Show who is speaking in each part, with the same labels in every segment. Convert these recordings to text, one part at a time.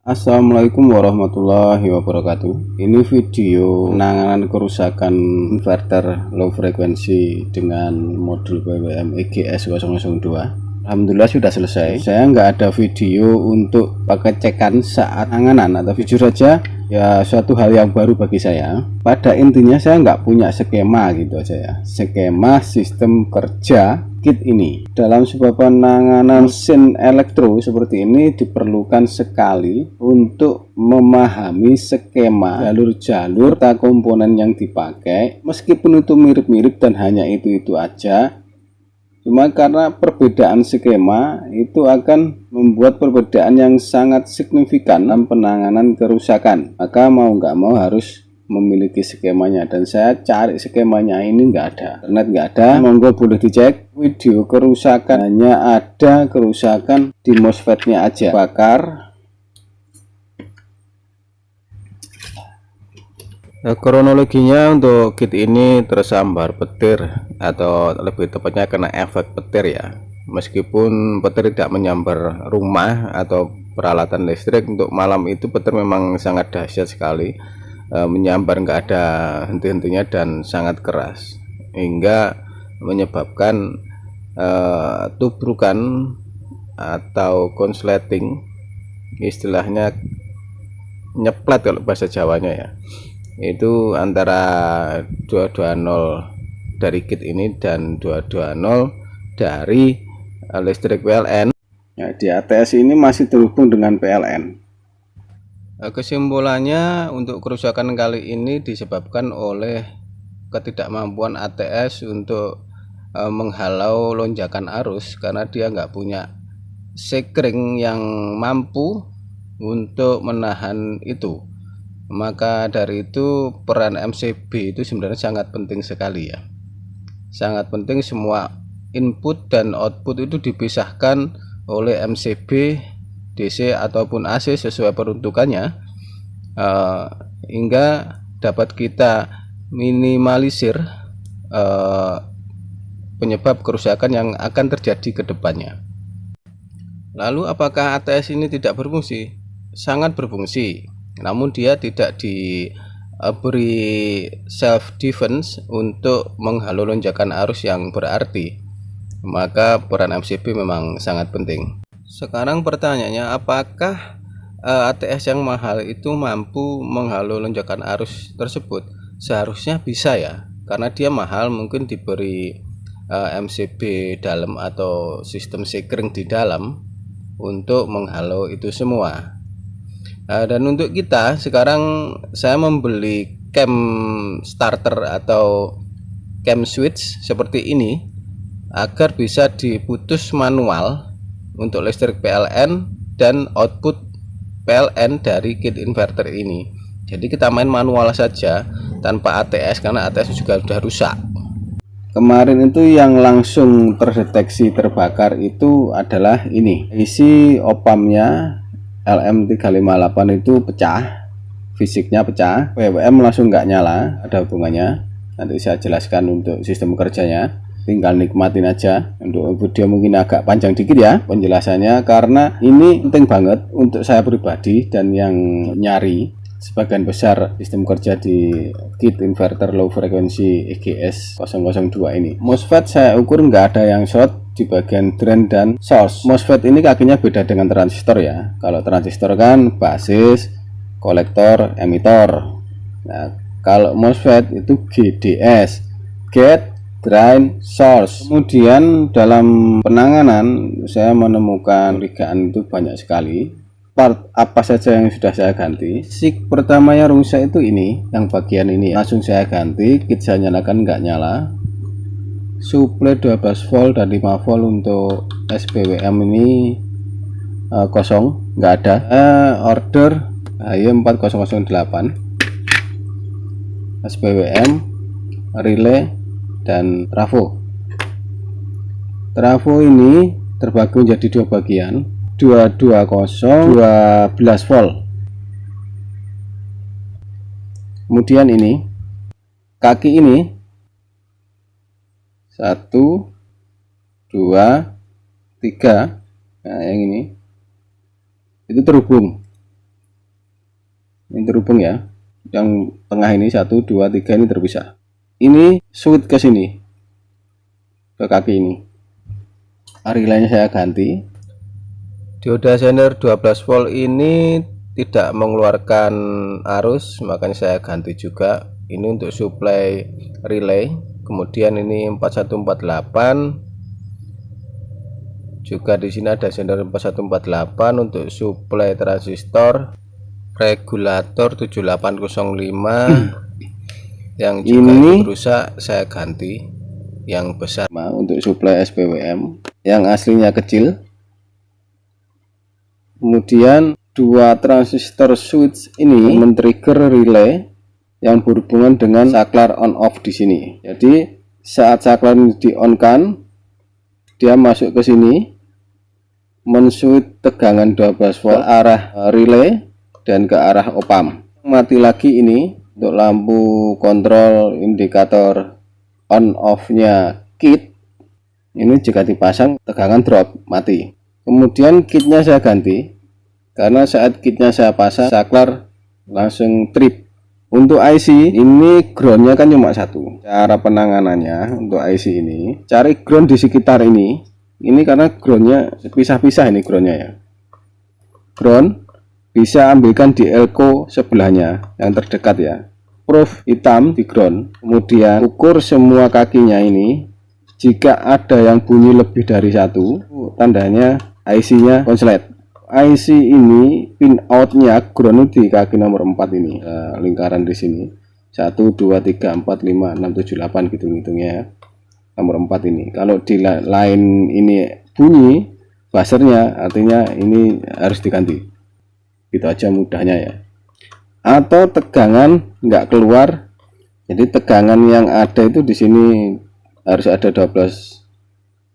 Speaker 1: Assalamualaikum warahmatullahi wabarakatuh. Ini video penanganan kerusakan inverter low frekuensi dengan modul BWM EGS 002. Alhamdulillah sudah selesai. Saya nggak ada video untuk pengecekan saat penanganan atau jujur saja ya suatu hal yang baru bagi saya. Pada intinya saya nggak punya skema gitu aja ya. Skema sistem kerja kit ini dalam sebuah penanganan mesin elektro seperti ini diperlukan sekali untuk memahami skema jalur-jalur serta komponen yang dipakai. Meskipun itu mirip-mirip dan hanya itu aja, cuma karena perbedaan skema itu akan membuat perbedaan yang sangat signifikan dalam penanganan kerusakan. Maka mau nggak mau harus memiliki skemanya, dan saya cari skemanya ini nggak ada, internet nggak ada. Monggo boleh dicek video kerusakan, hanya ada kerusakan di MOSFET-nya aja, bakar. Kronologinya untuk kit ini tersambar petir, atau lebih tepatnya kena efek petir ya. Meskipun petir tidak menyambar rumah atau peralatan listrik, untuk malam itu petir memang sangat dahsyat sekali, menyambar nggak ada henti-hentinya dan sangat keras, hingga menyebabkan tubrukan atau konsleting, istilahnya nyeplet kalau bahasa Jawanya ya, itu antara 220 dari kit ini dan 220 dari listrik PLN. Ya, di ATS ini masih terhubung dengan PLN. Kesimpulannya, untuk kerusakan kali ini disebabkan oleh ketidakmampuan ATS untuk menghalau lonjakan arus, karena dia nggak punya sekring yang mampu untuk menahan itu. Maka dari itu peran MCB itu sebenarnya sangat penting sekali ya. Sangat penting, semua input dan output itu dipisahkan oleh MCB, DC ataupun AC sesuai peruntukannya, hingga dapat kita minimalisir penyebab kerusakan yang akan terjadi ke depannya. Lalu apakah ATS ini tidak berfungsi? Sangat berfungsi, namun dia tidak diberi self defense untuk menghalau lonjakan arus yang berarti. Maka peran MCB memang sangat penting. Sekarang pertanyaannya, apakah ATS yang mahal itu mampu menghalau lonjakan arus tersebut? Seharusnya bisa ya, karena dia mahal, mungkin diberi MCB dalam atau sistem sekring di dalam untuk menghalau itu semua. Dan untuk kita sekarang, saya membeli cam starter atau cam switch seperti ini agar bisa diputus manual untuk listrik PLN dan output PLN dari kit inverter ini. Jadi kita main manual saja tanpa ATS, karena ATS juga sudah rusak. Kemarin itu yang langsung terdeteksi terbakar itu adalah ini, isi opamnya LM358 itu pecah, fisiknya pecah, BWM langsung nggak nyala. Ada hubungannya, nanti saya jelaskan untuk sistem kerjanya, tinggal nikmatin aja. Untuk video mungkin agak panjang dikit ya penjelasannya, karena ini penting banget untuk saya pribadi dan yang nyari sebagian besar sistem kerja di kit inverter low frekuensi EGS 002 ini. MOSFET saya ukur nggak ada yang short di bagian drain dan source. MOSFET ini kakinya beda dengan transistor ya. Kalau transistor kan basis, kolektor, emitor. Nah, kalau MOSFET itu GDS, gate, drain, source. Kemudian dalam penanganan saya menemukan curigaan itu banyak sekali. Part apa saja yang sudah saya ganti. Sik pertama yang rusak itu ini, yang bagian ini langsung saya ganti. Kit saya nyalakan nggak nyala. Suplai 12 volt dan 5 volt untuk SPWM ini kosong, nggak ada. Order HY4008 SPWM, relay, dan trafo. Trafo ini terbagi menjadi dua bagian, 220 12 volt. Kemudian ini kaki ini 1 2 3, nah yang ini itu terhubung ini terhubung ya. Yang tengah ini 1 2 3 ini terpisah. Ini switch ke sini, ke kaki ini. Relaynya saya ganti. Dioda Zener 12 volt ini tidak mengeluarkan arus, makanya saya ganti juga. Ini untuk suplai relay. Kemudian ini 4148. Juga di sini ada Zener 4148 untuk suplai transistor. Regulator 7805 yang juga ini rusak, saya ganti yang besar untuk suplai SPWM yang aslinya kecil. Kemudian dua transistor switch ini men-trigger relay yang berhubungan dengan saklar on off di sini. Jadi saat saklar ini di on kan, dia masuk ke sini, men-switch tegangan 12 volt arah relay dan ke arah opam. Mati lagi ini untuk lampu kontrol indikator on off nya kit. Ini jika dipasang tegangan drop, mati. Kemudian kitnya saya ganti karena saat kitnya saya pasang saklar langsung trip. Untuk IC ini groundnya kan cuma satu. Cara penanganannya untuk IC ini, cari ground di sekitar ini karena groundnya pisah-pisah, ini groundnya ya. Ground bisa ambilkan di elko sebelahnya yang terdekat ya, prof hitam di ground. Kemudian ukur semua kakinya ini, jika ada yang bunyi lebih dari satu, tandanya IC nya konslet. IC ini pin outnya ground di kaki nomor 4 ini, lingkaran di sini 1 2 3 4 5 6 7 8 gitu hitungnya ya. Nomor 4 ini, kalau di lain ini bunyi buzzernya, artinya ini harus diganti. Gitu aja mudahnya ya. Atau tegangan nggak keluar, jadi tegangan yang ada itu di sini harus ada 12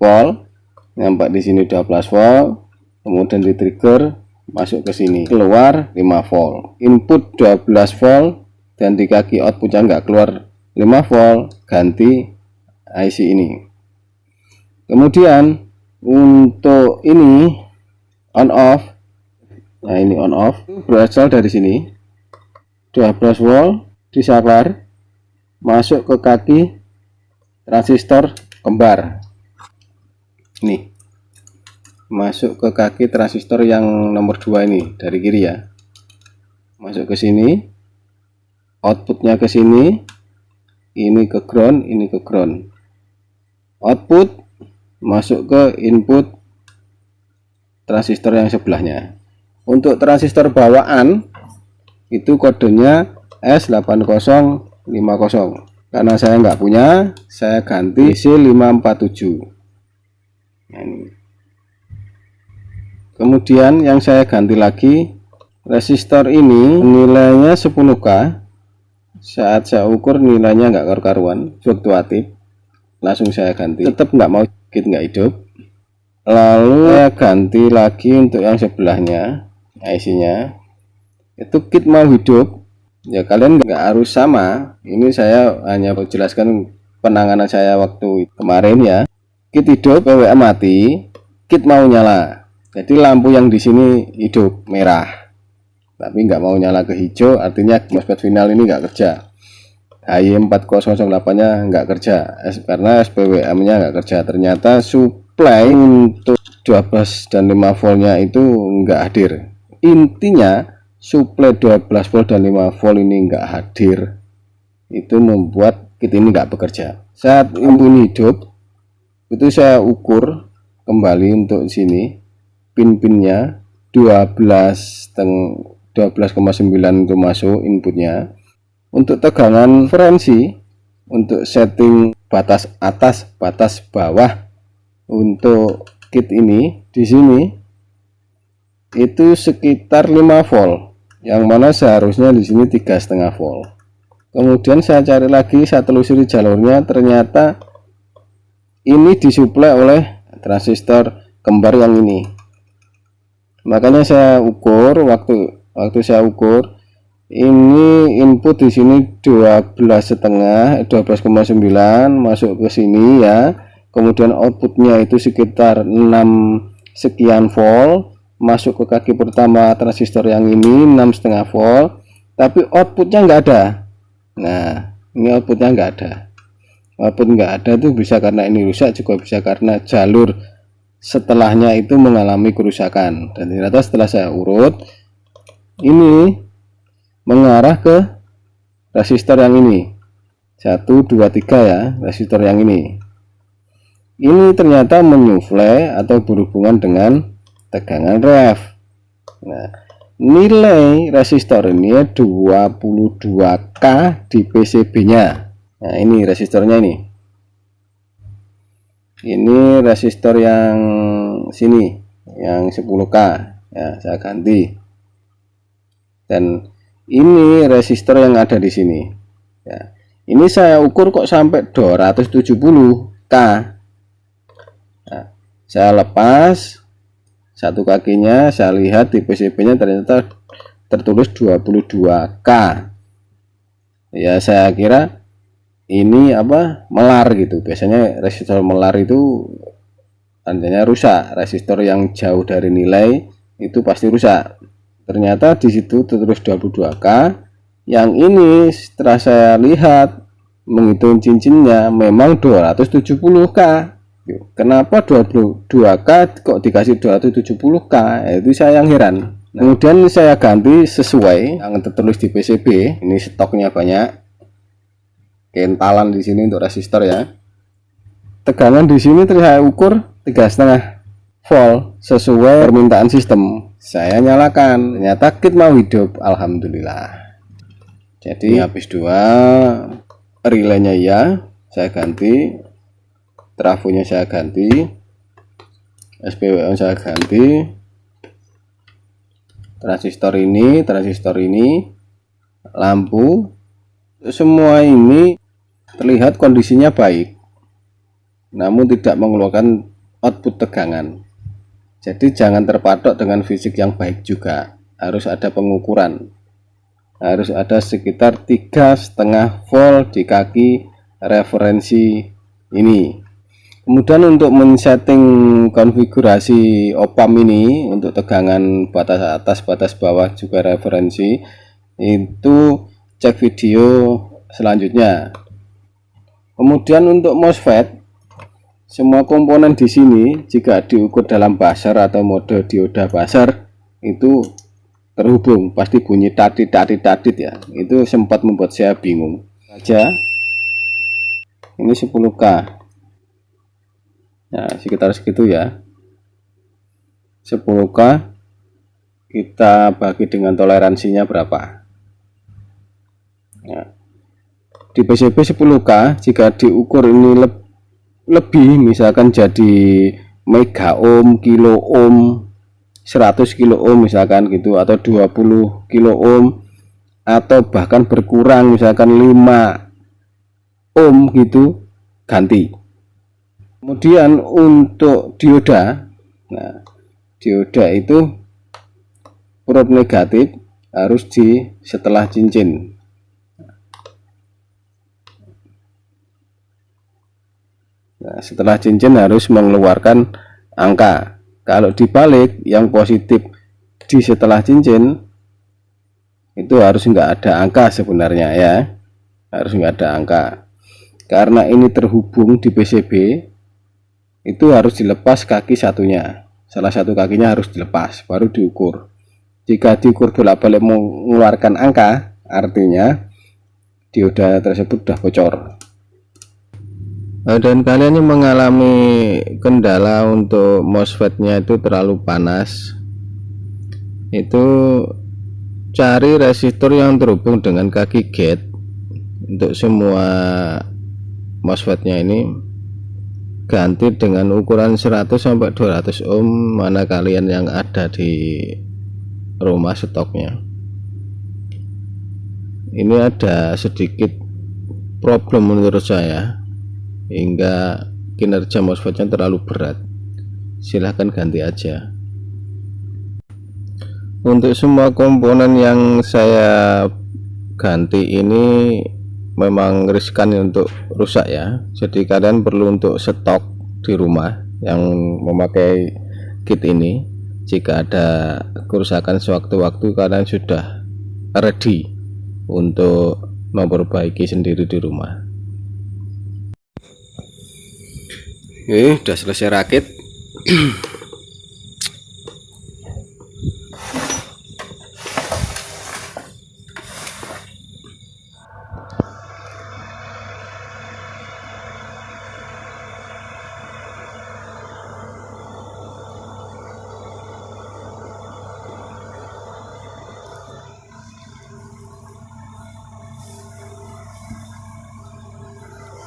Speaker 1: volt, nampak di sini 12 volt, kemudian di trigger masuk ke sini, keluar 5 volt, input 12 volt, dan di kaki outputnya nggak keluar 5 volt, ganti IC ini. Kemudian untuk ini on off. Nah, ini on off berasal dari sini, 12 volt di saklar masuk ke kaki transistor kembar. Ini masuk ke kaki transistor yang nomor 2 ini dari kiri ya. Masuk ke sini, outputnya ke sini, ini ke ground, ini ke ground. Output masuk ke input transistor yang sebelahnya. Untuk transistor bawaan itu kodenya S8050. Karena saya nggak punya, saya ganti C547. Nah, ini. Kemudian yang saya ganti lagi, resistor ini nilainya 10K. Saat saya ukur nilainya nggak karu-karuan, fluktuatif. Langsung saya ganti. Tetap nggak mau, kit nggak hidup. Lalu saya ganti lagi untuk yang sebelahnya. IC nya itu kit mau hidup ya, kalian nggak harus sama. Ini saya hanya menjelaskan penanganan saya waktu kemarin ya. Kit hidup, PWM mati, kit mau nyala, jadi lampu yang di sini hidup merah tapi nggak mau nyala ke hijau, artinya MOSFET final ini nggak kerja. HY4008 nya nggak kerja karena SPWM nya nggak kerja. Ternyata supply untuk 12 dan 5 voltnya itu nggak hadir. Intinya suplai 12 volt dan 5 volt ini enggak hadir, itu membuat kit ini enggak bekerja. Saat ini hidup itu saya ukur kembali untuk sini, pin-pinnya 12,9 itu masuk inputnya. Untuk tegangan referensi, untuk setting batas atas batas bawah untuk kit ini di sini itu sekitar 5 volt, yang mana seharusnya di sini 3,5 volt. Kemudian saya cari lagi, saya telusuri jalurnya, ternyata ini disuplai oleh transistor kembar yang ini. Makanya saya ukur, waktu saya ukur ini input di sini 12,5 12,9 masuk ke sini ya. Kemudian outputnya itu sekitar 6 sekian volt, masuk ke kaki pertama transistor yang ini 6,5 volt, tapi outputnya nggak ada. Nah, ini outputnya nggak ada. Output nggak ada itu bisa karena ini rusak, juga bisa karena jalur setelahnya itu mengalami kerusakan. Dan ternyata setelah saya urut, ini mengarah ke resistor yang ini, 1 2 3 ya, resistor yang ini ternyata menyuflei atau berhubungan dengan tegangan ref. Nah, nilai resistor ini 22K di PCB nya. Nah, ini resistornya ini resistor yang sini yang 10K ya, saya ganti. Dan ini resistor yang ada di sini ya. Ini saya ukur kok sampai 270K. Nah, saya lepas satu kakinya, saya lihat di PCB nya ternyata tertulis 22K ya. Saya kira ini apa, melar gitu. Biasanya resistor melar itu tandanya rusak, resistor yang jauh dari nilai itu pasti rusak. Ternyata di situ tertulis 22K. Yang ini setelah saya lihat menghitung cincinnya memang 270K. Kenapa 22K kok dikasih 270K? Itu saya yang heran. Kemudian saya ganti sesuai yang tertulis di PCB. Ini stoknya banyak, kentalan di sini untuk resistor ya. Tegangan di sini saya ukur 3,5 volt sesuai permintaan sistem. Saya nyalakan, ternyata kit mau hidup, alhamdulillah. Jadi habis 2, relaynya ya saya ganti, trafonya saya ganti, SPWO saya ganti, transistor ini, lampu, semua ini terlihat kondisinya baik, namun tidak mengeluarkan output tegangan. Jadi jangan terpatok dengan fisik yang baik juga, harus ada pengukuran, harus ada sekitar 3,5 volt di kaki referensi ini. Kemudian untuk men-setting konfigurasi op-amp ini untuk tegangan batas atas batas bawah juga referensi, itu cek video selanjutnya. Kemudian untuk MOSFET, semua komponen di sini jika diukur dalam buzzer atau mode dioda buzzer itu terhubung, pasti bunyi tadit ya. Itu sempat membuat saya bingung saja. Ini 10K ya, sekitar segitu ya. 10K kita bagi dengan toleransinya berapa ya. Di PCB 10K jika diukur ini lebih, misalkan jadi mega ohm, kilo ohm, 100 kilo ohm misalkan gitu, atau 20 kilo ohm, atau bahkan berkurang misalkan 5 ohm gitu, ganti. Kemudian untuk dioda, nah dioda itu probe negatif harus di setelah cincin. Nah, setelah cincin harus mengeluarkan angka. Kalau dibalik yang positif di setelah cincin itu harus enggak ada angka sebenarnya ya, harus enggak ada angka. Karena ini terhubung di PCB, itu harus dilepas kaki satunya, salah satu kakinya harus dilepas baru diukur. Jika diukur bolak-balik mengeluarkan angka, artinya dioda tersebut sudah bocor. Dan kalian yang mengalami kendala untuk MOSFET-nya itu terlalu panas, itu cari resistor yang terhubung dengan kaki gate. Untuk semua MOSFET-nya ini ganti dengan ukuran 100 sampai 200 ohm, mana kalian yang ada di rumah stoknya. Ini ada sedikit problem menurut saya, hingga kinerja MOSFET-nya terlalu berat. Silahkan ganti aja. Untuk semua komponen yang saya ganti ini memang riskan untuk rusak ya, jadi kalian perlu untuk stok di rumah yang memakai kit ini. Jika ada kerusakan sewaktu-waktu, kalian sudah ready untuk memperbaiki sendiri di rumah. Oke, udah selesai rakit.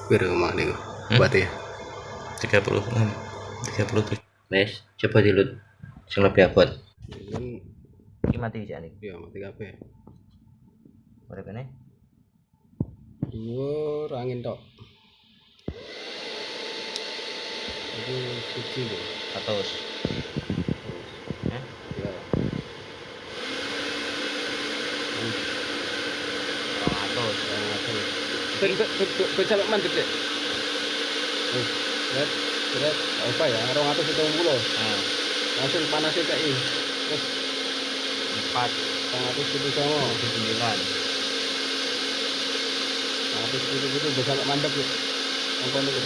Speaker 1: Berapa nih buat ya?
Speaker 2: 37. Wes, coba dilut sing lebih abot. Iki mati iki nih.
Speaker 1: Ya mati kabeh.
Speaker 2: Ora kene.
Speaker 1: Dhuwur angin tok. Itu suci lho.
Speaker 2: Atos.
Speaker 1: Ya. Sampai mantep deh. Lihat, apa ya? 270. Langsung panasnya kayak ini. Terus 479. 170 bisa sampai mantep ya. Apa itu?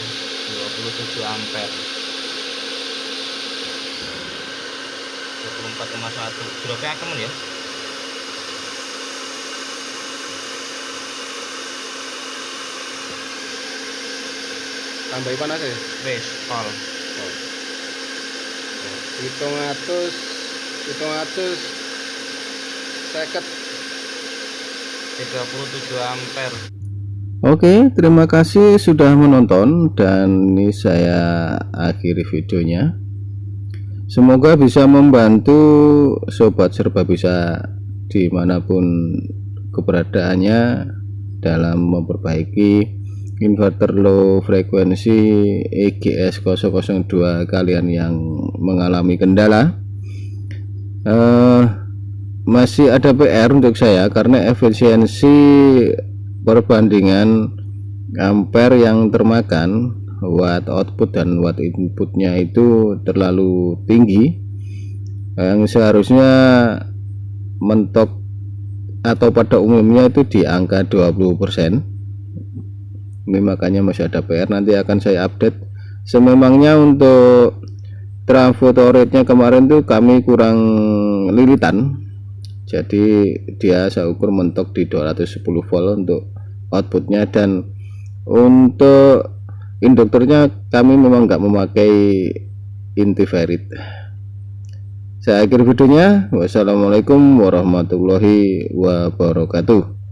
Speaker 2: 27 ampere. 24,1. Dropnya akemen ya.
Speaker 1: Tambahi panas ya?
Speaker 2: Wes, pol.
Speaker 1: 750. Seket
Speaker 2: 37 ampere.
Speaker 1: Oke, terima kasih sudah menonton dan ini saya akhiri videonya. Semoga bisa membantu sobat serba bisa dimanapun keberadaannya dalam memperbaiki inverter low frekuensi EGS 002 kalian yang mengalami kendala. Masih ada PR untuk saya karena efisiensi perbandingan ampere yang termakan, watt output dan watt inputnya itu terlalu tinggi, yang seharusnya mentok atau pada umumnya itu di angka 20%. Ini makanya masih ada PR, nanti akan saya update. Sememangnya untuk trafo torretnya kemarin tuh kami kurang lilitan, jadi dia saya ukur mentok di 210 volt untuk outputnya, dan untuk induktornya kami memang nggak memakai inti ferrit. Saya akhiri videonya. Wassalamualaikum warahmatullahi wabarakatuh.